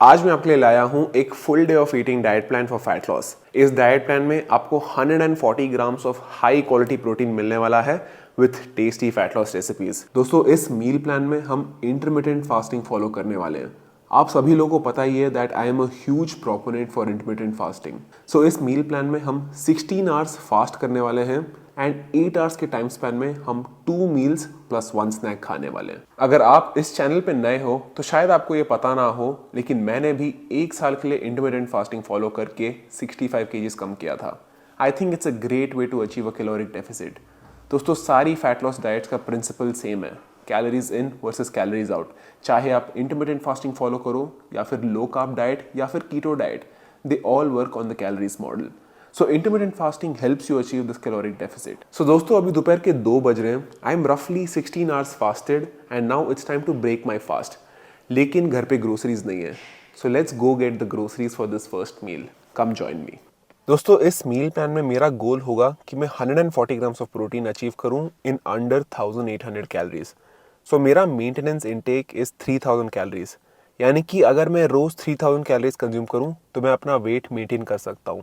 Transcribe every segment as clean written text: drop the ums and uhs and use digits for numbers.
आज मैं आपके लिए लाया हूं एक full day of eating diet plan for fat loss. इस डाइट प्लान में आपको 140 grams of high quality protein मिलने वाला है with tasty fat loss recipes. दोस्तों, इस मील प्लान में हम इंटरमिटेंट फास्टिंग फॉलो करने वाले हैं। आप सभी लोगों को पता ही है that I am a huge proponent for intermittent fasting. So इस मील प्लान में हम 16 आवर्स फास्ट करने वाले हैं एंड 8 आवर्स के टाइम स्पैन में हम 2 मील्स प्लस 1 स्नैक खाने वाले हैं। अगर आप इस चैनल पे नए हो तो शायद आपको ये पता ना हो, लेकिन मैंने भी 1 साल के लिए इंटरमिटेंट फास्टिंग फॉलो करके 65 केजीज कम किया था। I think it's a great way to achieve a caloric deficit. दोस्तों, सारी फैट लॉस डाइट्स का प्रिंसिपल सेम है, calories in versus calories out. चाहे आप इंटरमिटेंट फास्टिंग फॉलो करो या फिर लो कार्ब डाइट या फिर keto diet, they all work on the calories model. So intermittent fasting helps you achieve this caloric deficit. So दोस्तों, अभी दोपहर के 2 बज रहे हैं। आई एम रफली 16 hours fasted and now it's time to break my fast. लेकिन घर पे ग्रोसरीज नहीं है, so let's go get the groceries for this first meal. Come join me. दोस्तों, इस मील प्लान में मेरा गोल होगा कि मैं 140 ग्राम्स ऑफ प्रोटीन अचीव करूं इन अंडर 1800 कैलोरीज। सो मेरा मेंटेनेंस इनटेक इज 3000 कैलोरीज, यानी कि अगर मैं रोज 3000 कैलोरीज कंज्यूम करूं तो मैं अपना वेट मेंटेन कर सकता हूं।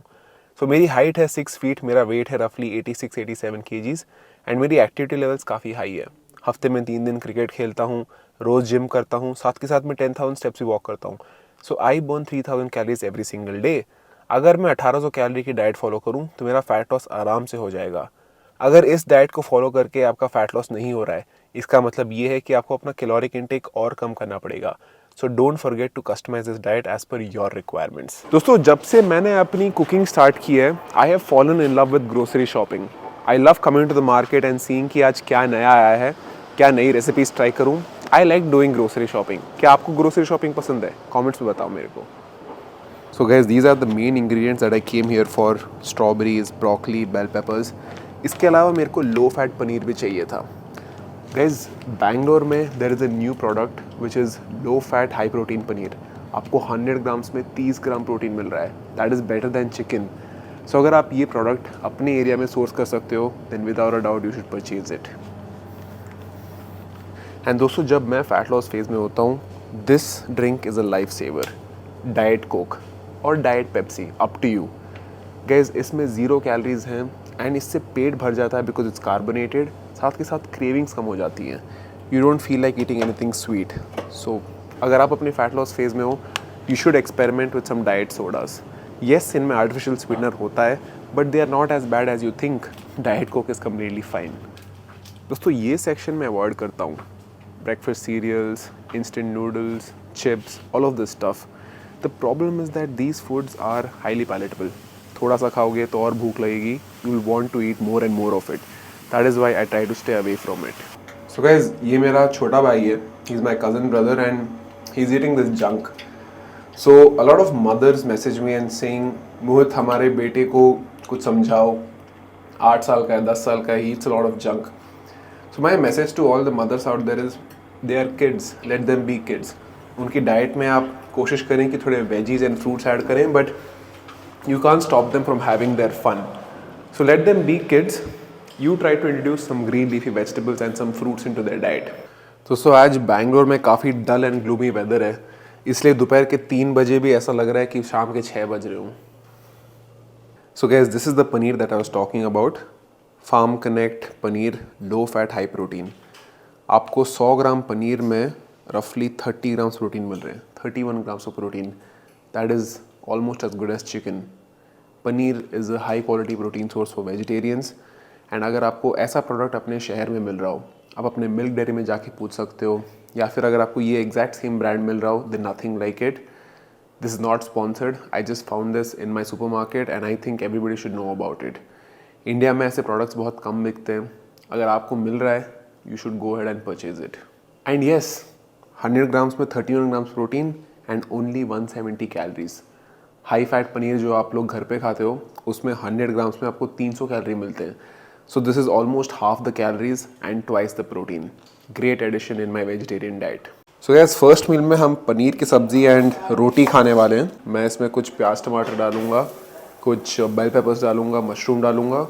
सो मेरी हाइट है 6 फीट, मेरा वेट है रफली 86-87 केजीज एंड मेरी एक्टिविटी लेवल्स काफ़ी हाई है। हफ्ते में 3 दिन क्रिकेट खेलता हूँ, रोज़ जिम करता हूँ, साथ के साथ मैं 10,000 स्टेप्स भी वॉक करता हूँ। So I burn 3000 calories every single day. अगर मैं 1800 कैलोरी की डाइट फॉलो करूँ तो मेरा फैट लॉस आराम से हो जाएगा। अगर इस डाइट को फॉलो करके आपका फैट लॉस नहीं हो रहा है, इसका मतलब ये है कि आपको अपना कैलोरिक इंटेक और कम करना पड़ेगा। So don't forget to customise this diet as per your requirements. दोस्तों, जब से मैंने अपनी कुकिंग स्टार्ट की है, I have fallen in love with grocery shopping. I love coming to the market and seeing कि आज क्या नया आया है, क्या नई रेसिपीज ट्राई करूँ। I like doing grocery shopping. क्या आपको ग्रोसरी शॉपिंग पसंद है? कॉमेंट्स में बताओ मेरे को। So guys, these are the main ingredients that I came here for: strawberries, broccoli, bell peppers. इसके अलावा मेरे को लो फैट पनीर भी चाहिए था। Guys, बैंगलोर में there is a new product which is low fat high protein paneer. आपको 100 ग्राम्स में 30 ग्राम प्रोटीन मिल रहा है। That is better than chicken. So अगर आप ये प्रोडक्ट अपने एरिया में सोर्स कर सकते हो, then without a doubt you should purchase it. And दोस्तों, जब मैं फैट लॉस फेज में होता हूँ, this drink is a life saver. Diet Coke और diet Pepsi, up to you. Guys, इसमें 0 कैलोरीज हैं एंड इससे पेट भर जाता है बिकॉज इट्स कार्बोनेटेड। साथ के साथ क्रेविंग्स कम हो जाती हैं। You don't feel like eating anything sweet. So अगर आप अपने फैट लॉस फेज में हो, you should experiment with some diet sodas. Yes, इनमें आर्टिफिशियल स्वीटनर होता है, but they are not as bad as you think. Diet Coke is completely fine. दोस्तों, ये सेक्शन मैं अवॉइड करता हूँ। Breakfast cereals, instant noodles, chips, all of this stuff. The problem is that these foods are highly palatable. थोड़ा सा खाओगे तो और भूख लगेगी, you will want to eat more and more of it. That is why I try to stay away from it. So guys, ये मेरा छोटा भाई है, he is my cousin brother and he is eating this junk. So a lot of mothers message me and saying, Mohit, हमारे बेटे को कुछ समझाओ, 8 साल का है, 10 साल का है, he eats a lot of junk. So my message to all the mothers out there is, they are kids, let them be kids. उनकी डाइट में आप कोशिश करें कि थोड़े वेजीज एंड फ्रूट्स ऐड करें, but you can't stop them from having their fun. So let them be kids. You try to introduce some green leafy vegetables and some fruits into their diet. दोस्तों, आज बैंगलोर में काफ़ी dull and gloomy weather है, इसलिए दोपहर के 3 बजे भी ऐसा लग रहा है कि शाम के 6 बज रहे हों। So guys, this is the paneer that I was talking about. Farm connect paneer, low fat high protein. आपको 100 ग्राम पनीर में रफली 30 ग्राम्स प्रोटीन मिल रहे हैं, 31 grams of protein. That is almost as good as chicken. Paneer is a high quality protein source for vegetarians. And अगर आपको ऐसा product अपने शहर में मिल रहा हो, आप अपने मिल्क डेयरी में जाके पूछ सकते हो, या फिर अगर आपको ये एग्जैक्ट सेम ब्रांड मिल रहा हो, then nothing like it. This is not sponsored, I just found this in my supermarket and I think everybody should know about it. India में ऐसे प्रोडक्ट्स बहुत कम बिकते हैं। अगर आपको मिल रहा है, you should go ahead and purchase it. And yes, 100 grams में 31 grams protein and only 170 calories. High fat paneer जो आप लोग घर पे खाते हो, उसमें 100 ग्राम्स में आपको 300 कैलोरी मिलते हैं। So this is almost half the calories and twice the protein. Great addition in my vegetarian diet. So guys, first meal में हम पनीर की सब्ज़ी एंड रोटी खाने वाले हैं। मैं इसमें कुछ प्याज टमाटर डालूंगा, कुछ बेल पेपर्स डालूंगा, मशरूम डालूंगा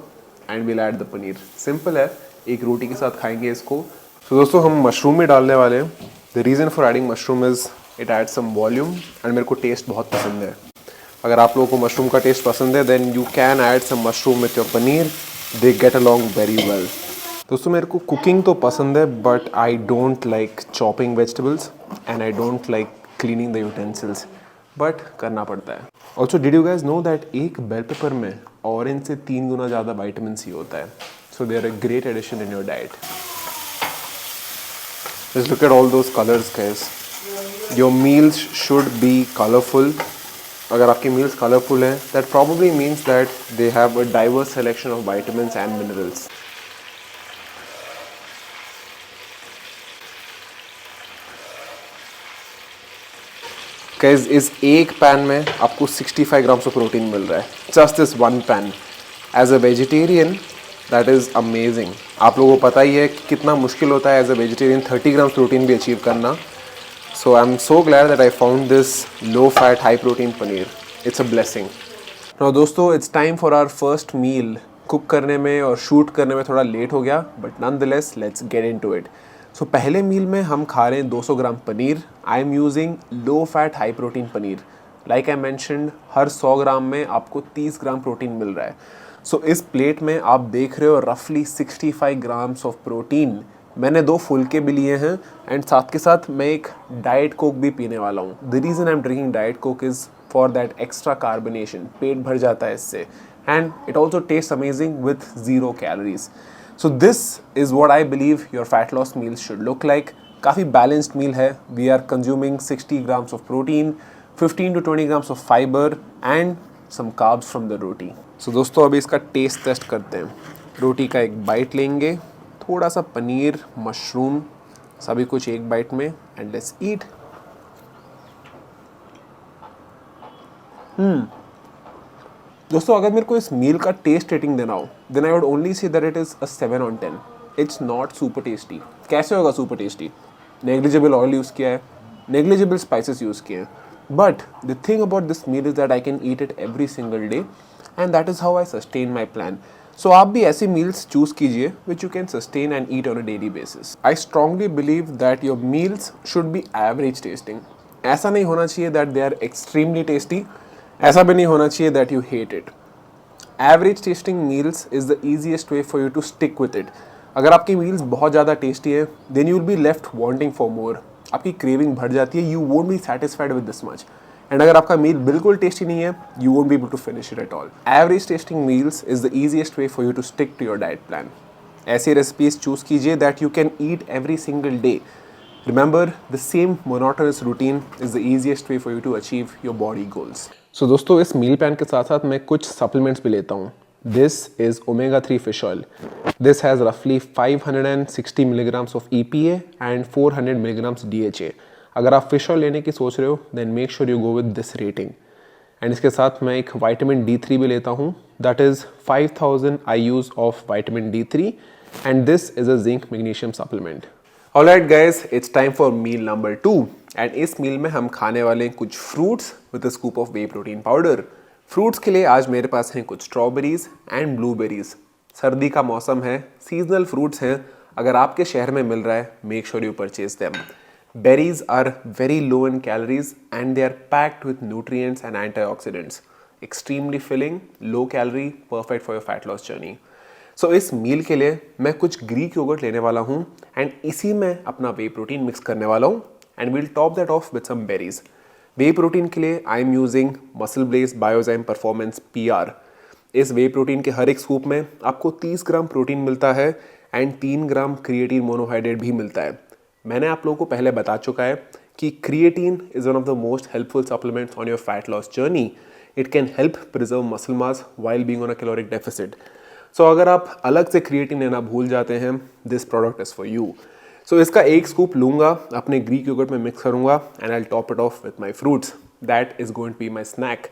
and will add the paneer. Simple है, एक रोटी के साथ खाएंगे इसको। तो दोस्तों, हम मशरूम में डालने वाले हैं। The reason for adding mushroom is it add some volume and मेरे को टेस्ट बहुत पसंद है. अगर आप लोगों को मशरूम का टेस्ट पसंद है then you can add some mushroom with your paneer. They get along very well. दोस्तों मेरे को कुकिंग तो पसंद है but I don't like chopping vegetables and I don't like cleaning the utensils, but करना पड़ता है. Also did you guys know that एक बेल पेपर में ऑरेंज से 3 गुना ज़्यादा विटामिन सी होता है. So they are a great addition in your diet. Just look at all those colours guys. Your meals should B colourful. अगर आपकी meals colourful हैं that probably means that they have a diverse selection of vitamins and minerals. Guys इस एक pan में आपको 65 grams of protein मिल रहा है. Just this one pan. As a vegetarian that is amazing. आप लोगों को पता ही है कि कितना मुश्किल होता है as a vegetarian 30 grams protein भी अचीव करना. So I am so glad that I found this low fat high protein paneer. It's a blessing. Now दोस्तों it's time for our first meal. Cook करने में और शूट करने में थोड़ा late हो गया but nonetheless let's get into it. So पहले मील में हम खा रहे हैं 200 gram paneer. I am using low fat high protein paneer. Like I mentioned हर 100 ग्राम में आपको 30 ग्राम प्रोटीन मिल रहा है. सो इस प्लेट में आप देख रहे हो रफली 65 ग्राम्स ऑफ प्रोटीन. मैंने 2 फुलके भी लिए हैं एंड साथ के साथ मैं एक डाइट कोक भी पीने वाला हूँ. The reason I am drinking diet Coke is for that extra carbonation. पेट भर जाता है इससे and it also taste amazing with 0 calories. So this is what I believe your fat loss meals should look like. काफ़ी balanced meal है. We are consuming 60 grams of protein, 15 to 20 grams of fiber and some carbs from the roti. So दोस्तों अभी इसका test test करते हैं. रोटी का एक bite लेंगे, थोड़ा सा पनीर, मशरूम, सभी कुछ एक बाइट में एंड लेट्स ईट. दोस्तों अगर मेरे को इस मील का टेस्ट रेटिंग देना हो then I would only say that it is a 7 on 10. It's not super tasty. कैसे होगा super tasty? Negligible oil use किया है, नेग्लिजिबल स्पाइसेस यूज़ किए हैं. But the thing about this meal is that I can eat it every single day and that is how I sustain my plan. So आप भी ऐसे meals choose कीजिए which you can sustain and eat on a daily basis. I strongly believe that your meals should be average tasting. ऐसा नहीं होना चाहिए that they are extremely tasty. ऐसा भी नहीं होना चाहिए that you hate it. Average tasting meals is the easiest way for you to stick with it. अगर आपकी मील्स बहुत ज़्यादा टेस्टी है then you will be left wanting for more. आपकी क्रेविंग बढ़ जाती है. You won't be satisfied with this much. And अगर आपका मील बिल्कुल टेस्टी नहीं है you won't be able to finish it at all. Average tasting meals is the easiest way for you to stick to your diet plan. ऐसी recipes choose कीजिए that you can eat every single day. Remember, the same monotonous routine is the easiest way for you to achieve your body goals. So दोस्तों इस meal plan के साथ साथ मैं कुछ supplements भी लेता हूँ. This is omega 3 fish oil. This has roughly 560 milligrams of EPA and 400 milligrams DHA. अगर आप फिश ऑयल लेने की सोच रहे हो then make sure you go with this rating. And इसके साथ मैं एक विटामिन D3 भी लेता हूँ. That is 5000 IUs of vitamin D3 and this is a zinc magnesium supplement. Alright guys, it's time for meal number 2 and इस meal में हम खाने वाले हैं कुछ fruits with a scoop of way protein powder. Fruits के लिए आज मेरे पास हैं कुछ स्ट्रॉबेरीज एंड ब्लूबेरीज. सर्दी का मौसम है, सीजनल फ्रूट्स हैं. अगर आपके शहर में मिल रहा है make sure you purchase them. Berries are very low in calories and they are packed with nutrients and antioxidants. Extremely filling, low calorie, perfect for your fat loss journey. So इस meal के लिए मैं कुछ Greek yogurt लेने वाला हूँ and इसी में अपना वे प्रोटीन मिक्स करने वाला हूँ and we'll top that off with some berries. Whey protein के लिए I am using Muscle Blaze Biozyme performance PR. इस वे प्रोटीन के हर एक स्कूप में आपको 30 ग्राम प्रोटीन मिलता है एंड 3 ग्राम क्रिएटिन मोनोहाइड्रेट भी मिलता है. मैंने आप लोगों को पहले बता चुका है कि creatine is one of the most helpful supplements on your fat loss journey. It can help preserve muscle mass while being on a caloric deficit. So अगर आप अलग से क्रिएटिन लेना भूल जाते हैं this product is for you. So इसका एक स्कूप लूँगा, अपने ग्रीक योगर्ट में मिक्स करूँगा and I top it off with my fruits. That is going to be my snack.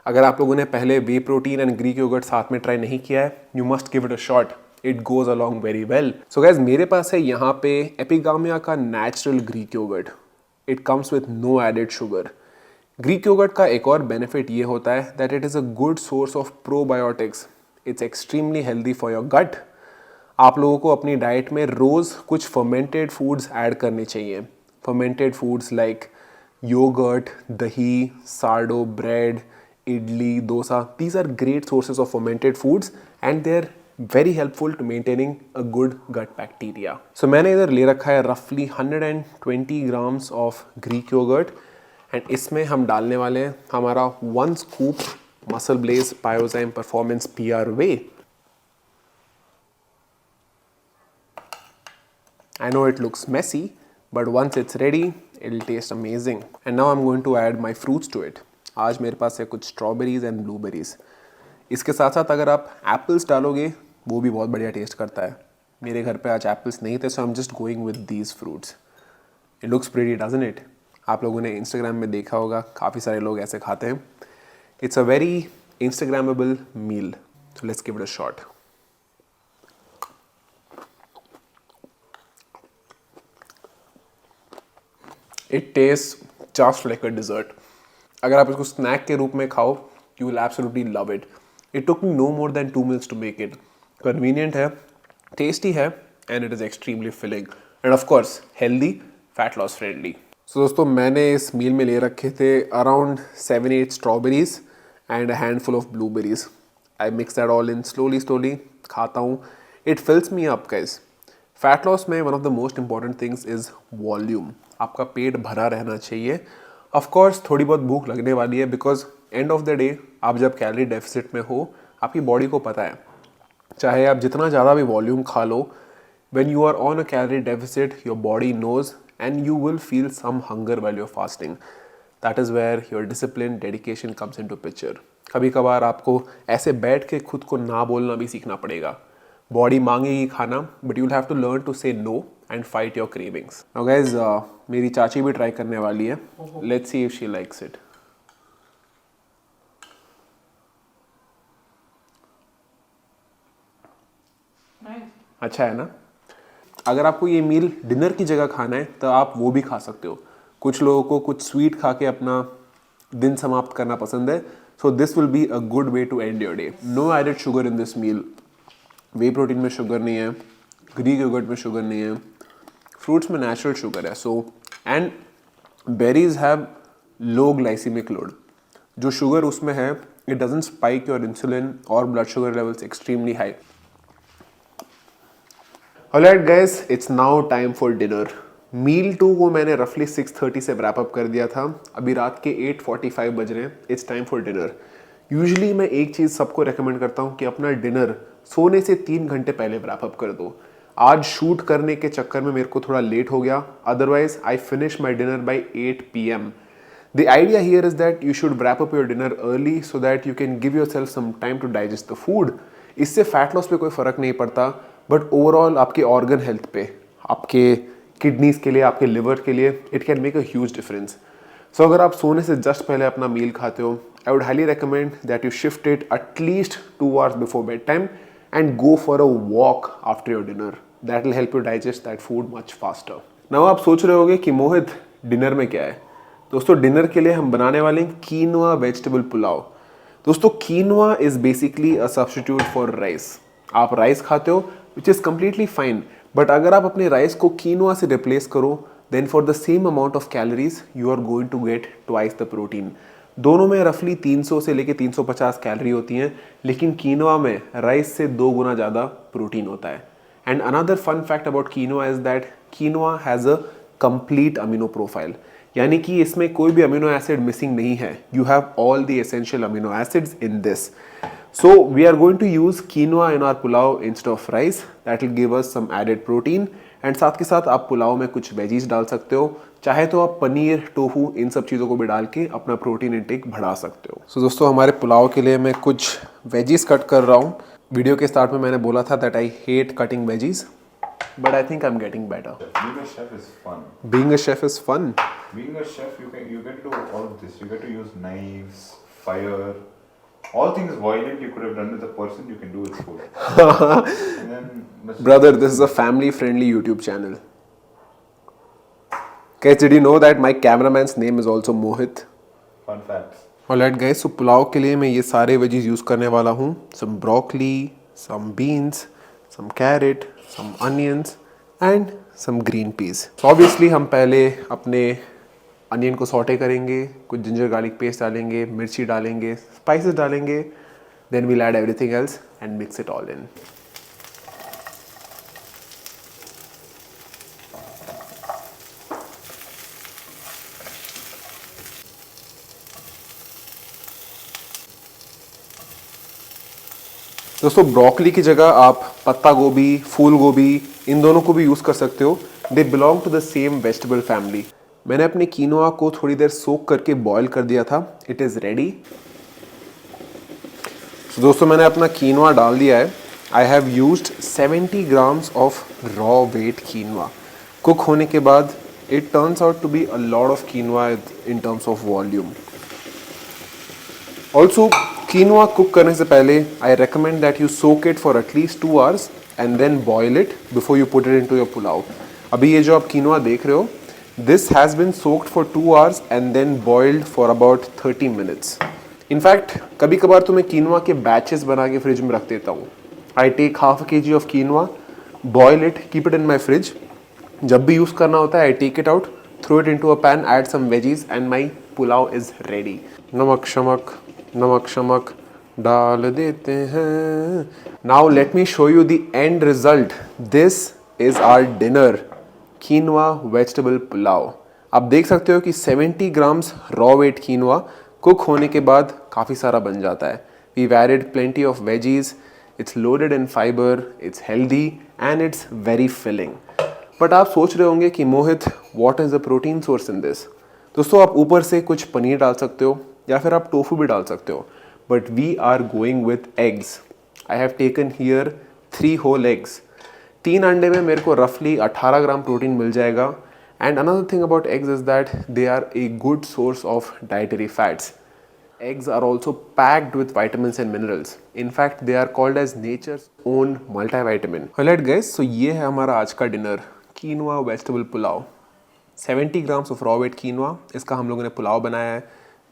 अगर आप लोगों ने पहले whey protein and Greek yogurt साथ में ट्राई नहीं किया है you must give it a shot. It goes along very well. So guys मेरे पास है यहाँ पे एपिगामिया का natural Greek yogurt. It comes with no added sugar. Greek yogurt का एक और बेनिफिट ये होता है that it is a good source of probiotics. It's extremely healthy for your gut. आप लोगों को अपनी डाइट में रोज़ कुछ फर्मेंटेड फूड्स ऐड करने चाहिए. Fermented foods like Yogurt, dahi, sourdough bread, idli, dosa. These are great sources of fermented foods and they're very helpful to maintaining a good gut bacteria. So मैंने इधर ले रखा है roughly 120 grams of Greek yogurt and इसमें हम डालने वाले हैं हमारा 1 scoop Muscle Blaze Biozyme Performance PR Whey. I know it looks messy, but once it's ready, it'll taste amazing. And now I'm going to add my fruits to it. आज मेरे पास है कुछ स्ट्रॉबेरीज एंड ब्लूबेरीज. इसके साथ साथ अगर आप एप्पल्स डालोगे वो भी बहुत बढ़िया टेस्ट करता है. मेरे घर पे आज एप्पल्स नहीं थे, so I am just going with these fruits. It looks pretty doesn't it? आप लोगों ने इंस्टाग्राम में देखा होगा, काफ़ी सारे लोग ऐसे खाते हैं. It's a very instagrammable meal, so let's give it a shot. It taste just like a dessert. अगर आप इसको स्नैक के रूप में खाओ, you will absolutely love it. It took me no more than 2 minutes to make it. Convenient है, tasty है and it is extremely filling and of course healthy, fat loss friendly. So दोस्तों, मैंने इस meal में ले रखे थे around 7-8 strawberries and a handful of blueberries. I mix that all in slowly खाता हूँ. It fills me up guys. Fat loss में one of the most important things is volume. आपका पेट भरा रहना चाहिए. ऑफ कोर्स थोड़ी बहुत भूख लगने वाली है because end of the day आप जब कैलोरी डेफिसिट में हो, आपकी बॉडी को पता है, चाहे आप जितना ज़्यादा भी वॉल्यूम खा लो, when you are on a calorie deficit, your body knows and you will feel some hunger while you're fasting. That is where your discipline, dedication comes into picture. कभी कभार आपको ऐसे बैठ के खुद को ना बोलना भी सीखना पड़ेगा. बॉडी मांगेगी खाना, but you will have to learn to say no and fight your cravings. Now guys, मेरी चाची भी ट्राई करने वाली है. Let's see if she likes it. अच्छा है ना? अगर आपको ये मील डिनर की जगह खाना है तो आप वो भी खा सकते हो. कुछ लोगों को कुछ स्वीट खा के अपना दिन समाप्त करना पसंद है. So this will be a good way to end your day. No added sugar in this meal. Whey protein में शुगर नहीं है, ग्रीक योगर्ट में शुगर नहीं है, फ्रूट्स में नेचुरल शुगर है. So and berries have low glycemic load. जो sugar उसमें है, it doesn't spike your insulin और blood sugar levels extremely high. Alright guys, it's now time for dinner. Meal 2 को मैंने रफली 6:30 से रैप अप कर दिया था. अभी रात के 8:45 बज रहे हैं. It's time for dinner. Usually मैं एक चीज़ सबको रेकमेंड करता हूँ कि अपना डिनर सोने से 3 घंटे पहले रैप अप कर दो. आज शूट करने के चक्कर में मेरे को थोड़ा लेट हो गया. Otherwise I finish my dinner by 8 PM. The idea here is that you should wrap up your dinner early so that you can give yourself some time to digest the food. इससे fat loss पे कोई फ़र्क नहीं पड़ता, but overall आपके organ health पे, आपके kidneys के लिए, आपके लिवर के लिए it can make a huge difference. So अगर आप सोने से जस्ट पहले अपना मील खाते हो, I would highly recommend that you shift it at least 2 hours before bed time and go for a walk after your dinner. That will help you digest that food much faster. Now आप सोच रहे होगे कि मोहित, dinner में क्या है? दोस्तों, dinner के लिए हम बनाने वाले हैं कीनवा वेजिटेबल पुलाव. दोस्तों, quinoa is basically a substitute for rice. आप राइस खाते हो, which is completely fine, but अगर आप अपने राइस को कीनवा से रिप्लेस करो, then for the same amount of calories you are going to get twice the protein. दोनों में रफली 300 से लेके 350 कैलोरी होती हैं, लेकिन कीनवा में राइस से 2 गुना ज़्यादा प्रोटीन होता है. And another fun fact about quinoa is that quinoa has a complete amino profile. यानी कि इसमें कोई भी अमीनो एसिड मिसिंग नहीं है. You have all the essential amino acids in this. So we are going to use quinoa in our pulao instead of rice. That will give us some added protein. And साथ के साथ आप पुलाव में कुछ veggies डाल सकते हो. चाहे तो आप पनीर, टोफू, इन सब चीज़ों को भी डाल के अपना प्रोटीन इंटेक बढ़ा सकते हो. So दोस्तों, हमारे पुलाव के लिए मैं कुछ वेजीज कट कर रहा हूँ. वीडियो के स्टार्ट में मैंने बोला था that I hate cutting veggies, but I think I'm getting better. Being a chef is fun. Being a chef is fun. Being a chef, you get to do all of this. You get to use knives, fire, all things violent you could have done with a person, you can do with food. And then, Brother, this is a family-friendly YouTube channel. Guys, did you know that my cameraman's name is also Mohit? Fun facts. Alright guys, so pulao के लिए मैं ये सारे veggies use करने वाला हूँ. Some broccoli, some beans, some carrot, some onions and some green peas. So obviously हम पहले अपने अनियन को सॉटे करेंगे, कुछ जिंजर गार्लिक पेस्ट डालेंगे, मिर्ची डालेंगे, स्पाइसेस डालेंगे, then we'll add everything else and mix it all in. दोस्तों ब्रोकली की जगह आप पत्ता गोभी, फूल गोभी इन दोनों को भी यूज़ कर सकते हो. They belong to the same vegetable family. मैंने अपने कीनोआ को थोड़ी देर सोक करके बॉईल कर दिया था. It is ready. तो दोस्तों मैंने अपना कीनोआ डाल दिया है. I have used 70 grams of raw weight quinoa. Cook होने के बाद it turns out to be a lot of quinoa in terms of volume. Also quinoa cook करने से पहले I recommend that you soak it for at least 2 hours and then boil it before you put it into your pulao. अभी ये जो आप quinoa देख रहे हो, this has been soaked for 2 hours and then boiled for about 30 minutes. In fact कभी कभार तो मैं कीनोआ के बैचेस बना के फ्रिज में रख देता हूँ. I take half a kg of quinoa, boil it, keep it in my fridge. जब भी यूज़ करना होता है I take it out, throw it into a pan, add some veggies and my pulao is ready. नमक शमक डाल देते हैं. Now let me show you the end result. This is our dinner, quinoa vegetable pulao. आप देख सकते हो कि 70 grams raw weight quinoa cook होने के बाद काफ़ी सारा बन जाता है. We added plenty of veggies. It's loaded in fiber, it's healthy and it's very filling. But आप सोच रहे होंगे कि Mohit, what is the protein source in this? दोस्तों आप ऊपर से कुछ पनीर डाल सकते हो या फिर आप टोफू भी डाल सकते हो. But we are going with eggs. I have taken here 3 whole eggs. 3 अंडे में मेरे को रफली 18 ग्राम प्रोटीन मिल जाएगा. And another thing about eggs is that they are a good source of dietary fats. Eggs are also packed with vitamins and minerals. In fact, they are called as nature's own multivitamin. Alright guys, so ये है हमारा आज का डिनर, quinoa vegetable pulao. 70 grams of raw weight quinoa, इसका हम लोगों ने पुलाव बनाया है.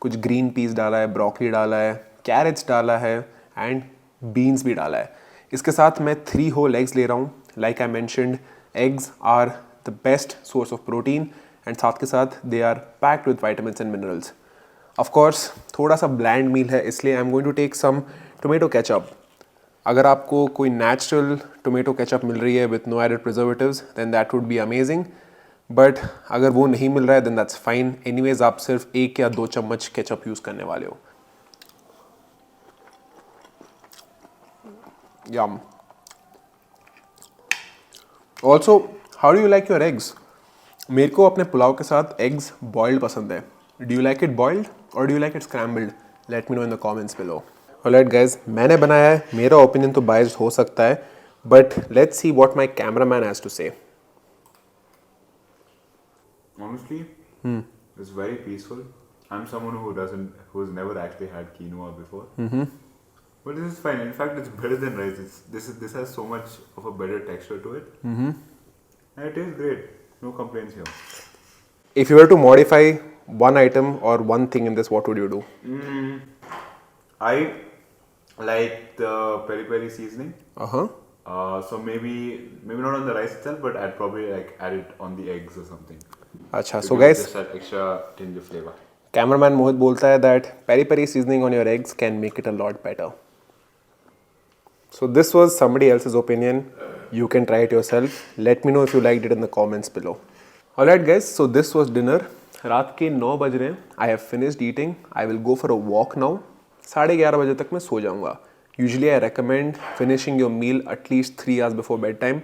कुछ ग्रीन पीस डाला है, ब्रोकली डाला है, कैरेट्स डाला है एंड बीन्स भी डाला है. इसके साथ मैं 3 whole eggs ले रहा हूँ. Like I mentioned, eggs are the best source of protein and साथ के साथ they are packed with vitamins and minerals. Of course थोड़ा सा ब्लैंड मील है, इसलिए I am going to take some tomato ketchup. अगर आपको कोई नेचुरल टोमेटो केचप मिल रही है with no added preservatives then that would be amazing. But अगर वो नहीं मिल रहा है देन दैट्स फाइन. एनीवेज आप सिर्फ 1 या 2 चम्मच केचप यूज़ करने वाले हो. Yum. Also how do you like your eggs? मेरे को अपने पुलाव के साथ एग्स बॉइल्ड पसंद है. Do you like it boiled और do you like it scrambled? Let me know in the comments below. Alright guys, मैंने बनाया है, मेरा ओपिनियन तो बायस्ड हो सकता है, but let's see what my cameraman has to say. Honestly, it's very peaceful. I'm someone who's never actually had quinoa before. But this is fine. In fact, it's better than rice. This has so much of a better texture to it. And it tastes great. No complaints here. If you were to modify one item or one thing in this, what would you do? I like the peri peri seasoning. So maybe not on the rice itself, but I'd probably like add it on the eggs or something. अच्छा, so guys, just that extra tinge of flavor. Cameraman Mohit बोलता है that peri peri seasoning on your eggs can make it a lot better. So this was somebody else's opinion. You can try it yourself. Let me know if you liked it in the comments below. Alright guys, so this was dinner. रात के 9 बज रहे हैं. I have finished eating. I will go for a walk now. 11:30 बजे तक मैं सो जाऊँगा. Usually I recommend finishing your meal at least 3 hours before bedtime.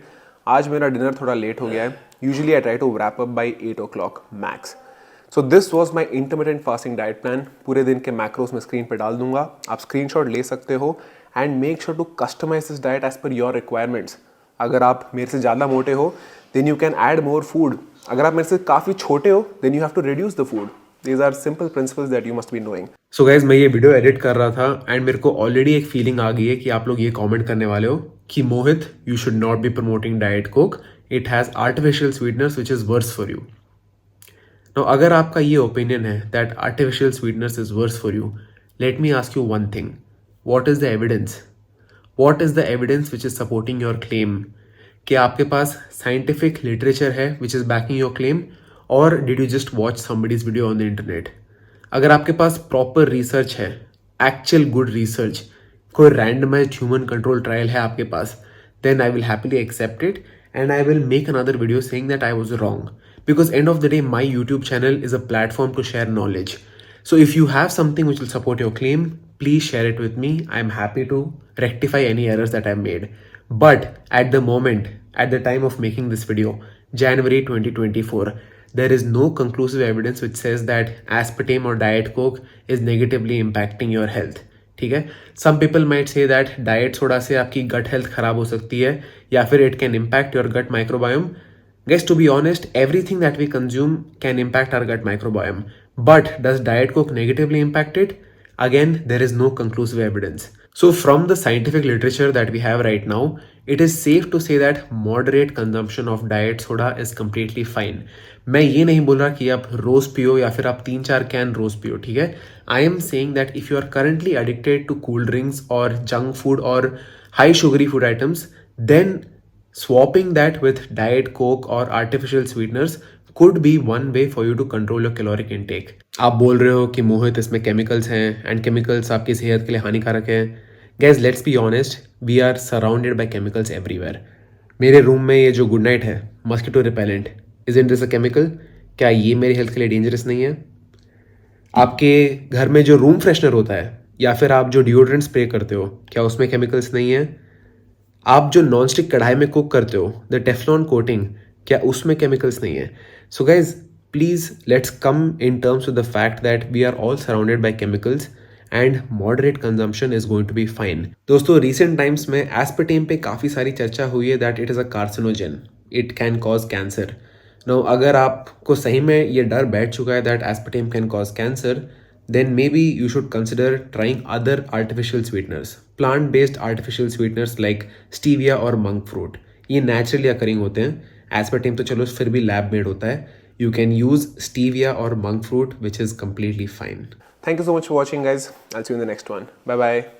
आज मेरा डिनर थोड़ा लेट हो गया है. Usually I try to wrap up by 8 o'clock max. So this was my intermittent fasting diet plan. पूरे दिन के मैक्रोस मैं स्क्रीन पर डाल दूंगा. आप स्क्रीनशॉट ले सकते हो and make sure to customize this diet as per your requirements. अगर आप मेरे से ज़्यादा मोटे हो then you can add more food. अगर आप मेरे से काफ़ी छोटे हो then you have to reduce the food. These are simple principles that you must be knowing. So guys, मैं ये वीडियो एडिट कर रहा था एंड मेरे को ऑलरेडी एक फीलिंग आ गई है कि आप लोग ये कमेंट करने वाले हो कि Mohit, you should not be promoting Diet Coke. It has artificial sweeteners which is worse for you. तो अगर आपका ये ओपिनियन है that artificial sweeteners is worse for you, let me ask you one thing. What is the evidence? What is the evidence which is supporting your claim? कि आपके पास scientific literature है which is backing your claim, और did you just watch somebody's video on the internet? अगर आपके पास proper research है, actual good research, कोई randomised human control trial है आपके पास, then I will happily accept it and I will make another video saying that I was wrong. Because end of the day, my YouTube channel is a platform to share knowledge. So if you have something which will support your claim, please share it with me. I'm happy to rectify any errors that I've made. But at the moment, at the time of making this video, January 2024, there is no conclusive evidence which says that aspartame or Diet Coke is negatively impacting your health. ठीक है, some people might say that diet soda से आपकी gut health खराब हो सकती है या फिर it can impact your gut microbiome. Guys, to be honest, everything that we consume can impact our gut microbiome. But does Diet Coke negatively impact it? Again, there is no conclusive evidence. So from the scientific literature that we have right now, it is safe to say that moderate consumption of diet soda is completely fine. मैं ये नहीं बोल रहा कि आप रोज पियो या फिर आप 3-4 कैन रोज पियो, ठीक है. I am saying that if you are currently addicted to cool drinks और जंक फूड और high sugary food items, then swapping that with Diet Coke or artificial sweeteners could be one way for you to control your caloric intake. आप बोल रहे हो कि मोहित इसमें chemicals हैं and chemicals आपकी सेहत के लिए हानिकारक है. Guys, let's be honest, we are surrounded by chemicals everywhere. मेरे रूम में ये जो गुड नाइट है, mosquito repellent, isn't this a chemical? क्या ये मेरी हेल्थ के लिए डेंजरस नहीं है? आपके घर में जो रूम फ्रेशनर होता है या फिर आप जो डिओड्रेंट स्प्रे करते हो, क्या उसमें केमिकल्स नहीं है? आप जो नॉन स्टिक कढ़ाई में कुक करते हो, द टेफ्लॉन कोटिंग, क्या उसमें केमिकल्स नहीं है? So guys, please let's come in terms with the fact that we are all surrounded by chemicals and moderate consumption is going to be fine. दोस्तों, recent times में aspartame पे काफ़ी सारी चर्चा हुई है that it is a carcinogen, it can cause cancer. No, अगर आपको सही में ये डर बैठ चुका है that aspartame can cause cancer, then maybe you should consider trying other artificial sweeteners, plant-based artificial sweeteners like stevia or monk fruit. ये naturally occurring होते हैं. Aspartame तो चलो फिर भी lab made होता है. You can use stevia or monk fruit, which is completely fine. Thank you so much for watching, guys. I'll see you in the next one. Bye bye.